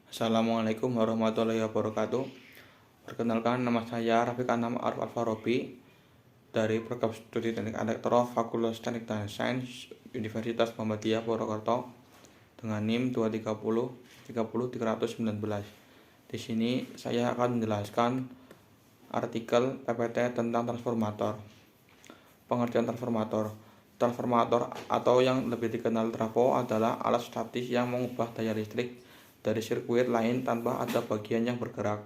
Assalamualaikum warahmatullahi wabarakatuh. Perkenalkan, nama saya Rafiq Anam Arif Alfarobi dari Program Studi Teknik Elektro Fakultas Teknik dan Sains Universitas Muhammadiyah Purwokerto dengan NIM 230 30319. Di sini saya akan menjelaskan artikel PPT tentang transformator. Pengertian transformator. Transformator atau yang lebih dikenal trafo adalah alat statis yang mengubah daya listrik dari sirkuit lain tanpa ada bagian yang bergerak.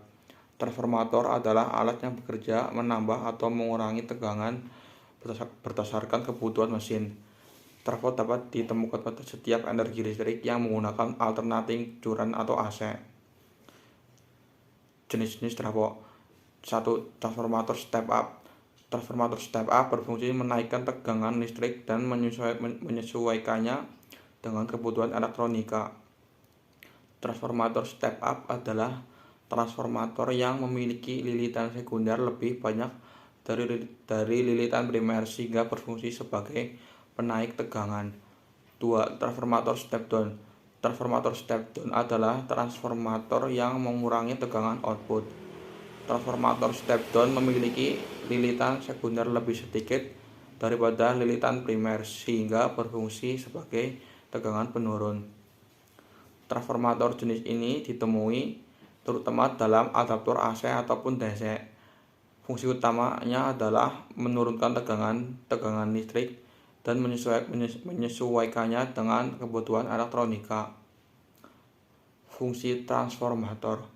Transformator adalah alat yang bekerja menambah atau mengurangi tegangan berdasarkan kebutuhan mesin. Trafo dapat ditemukan pada setiap energi listrik yang menggunakan alternating current atau AC. Jenis-jenis trafo. 1. Transformator step up. Transformator step up berfungsi menaikkan tegangan listrik dan menyesuaikannya dengan kebutuhan elektronika. Transformator step up adalah transformator yang memiliki lilitan sekunder lebih banyak dari lilitan primer sehingga berfungsi sebagai penaik tegangan. 2. Transformator step down. Transformator step down adalah transformator yang mengurangi tegangan output. Transformator step down memiliki lilitan sekunder lebih sedikit daripada lilitan primer sehingga berfungsi sebagai tegangan penurun. Transformator jenis ini ditemui terutama dalam adaptor AC ataupun DC. Fungsi utamanya adalah menurunkan tegangan listrik dan menyesuaikannya dengan kebutuhan elektronika. Fungsi transformator.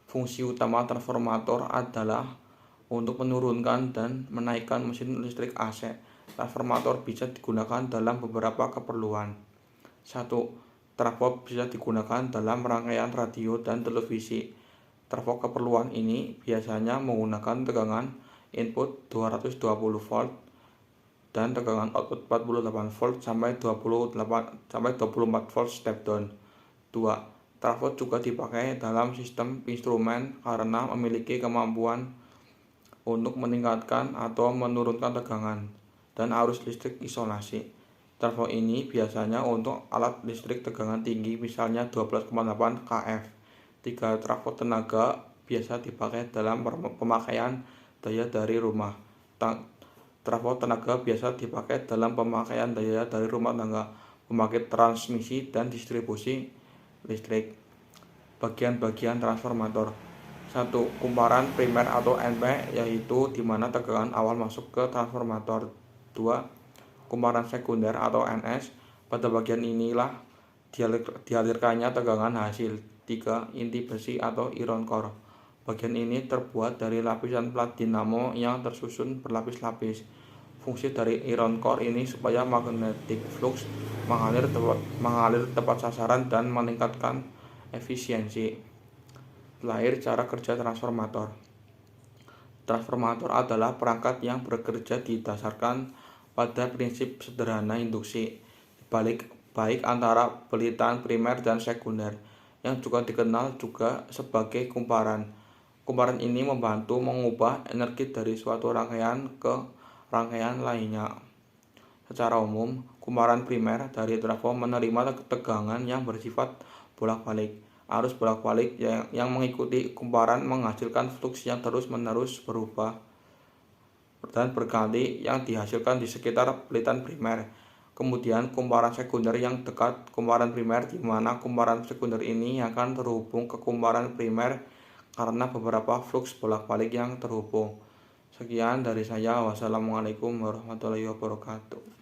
Fungsi utama transformator adalah untuk menurunkan dan menaikkan mesin listrik AC. Transformator bisa digunakan dalam beberapa keperluan. 1. Trafo bisa digunakan dalam rangkaian radio dan televisi. Trafo keperluan ini biasanya menggunakan tegangan input 220 volt dan tegangan output 48 volt sampai 24 volt step down. 2. Trafo juga dipakai dalam sistem instrumen karena memiliki kemampuan untuk meningkatkan atau menurunkan tegangan dan arus listrik isolasi. Trafo ini biasanya untuk alat listrik tegangan tinggi misalnya 12,8 kV. 3. Trafo tenaga biasa dipakai dalam pemakaian daya dari rumah. Trafo tenaga biasa dipakai dalam pemakaian daya dari rumah tangga, pembangkit transmisi dan distribusi listrik. Bagian-bagian transformator. 1. Kumparan primer atau NP, yaitu di mana tegangan awal masuk ke transformator. 2. Kumparan sekunder atau NS, pada bagian inilah dialirkannya tegangan hasil. 3. Inti besi atau iron core. Bagian ini terbuat dari lapisan plat dinamo yang tersusun berlapis-lapis. Fungsi dari iron core ini supaya magnetic flux mengalir tepat sasaran dan meningkatkan efisiensi. Lahir cara kerja transformator. Transformator adalah perangkat yang bekerja didasarkan pada prinsip sederhana induksi baik antara pelitan primer dan sekunder, yang juga dikenal juga sebagai kumparan. Kumparan ini membantu mengubah energi dari suatu rangkaian ke rangkaian lainnya. Secara umum, kumparan primer dari trafo menerima tegangan yang bersifat bolak-balik. Arus bolak-balik yang mengikuti kumparan menghasilkan flux yang terus-menerus berubah dan berganti yang dihasilkan di sekitar pelitan primer. Kemudian kumparan sekunder yang dekat kumparan primer, di mana kumparan sekunder ini akan terhubung ke kumparan primer karena beberapa flux bolak-balik yang terhubung. Sekian dari saya. Wassalamualaikum warahmatullahi wabarakatuh.